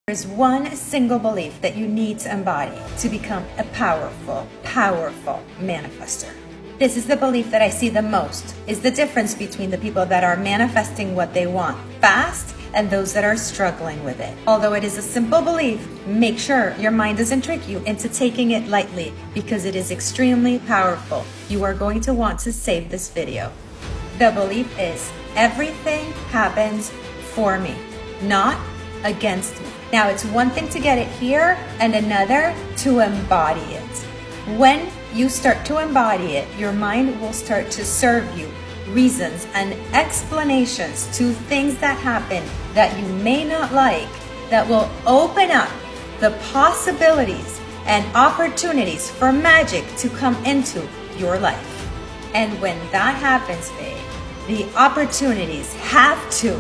There's one single belief that you need to embody to become a powerful, powerful manifester. This is the belief that I see the most, is the difference between the people that are manifesting what they want fast and those that are struggling with it. Although it is a simple belief, make sure your mind doesn't trick you into taking it lightly because it is extremely powerful. You are going to want to save this video. The belief is, everything happens for me, not against me. Now, it's one thing to get it here and another to embody it. When you start to embody it, your mind will start to serve you reasons and explanations to things that happen that you may not like, that will open up the possibilities and opportunities for magic to come into your life. And when that happens, babe, the opportunities have to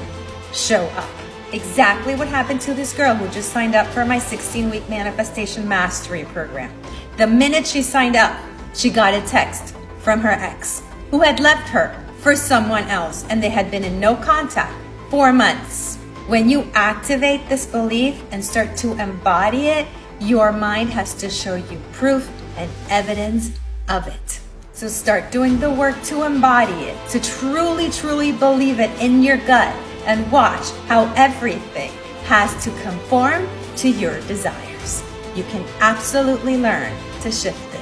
show up. Exactly what happened to this girl who just signed up for my 16-week manifestation mastery program. The minute she signed up, she got a text from her ex who had left her for someone else, and they had been in no contact for months. When you activate this belief and start to embody it, your mind has to show you proof and evidence of it. So start doing the work to embody it, to truly, truly believe it in your gut, and watch how everything has to conform to your desires. You can absolutely learn to shift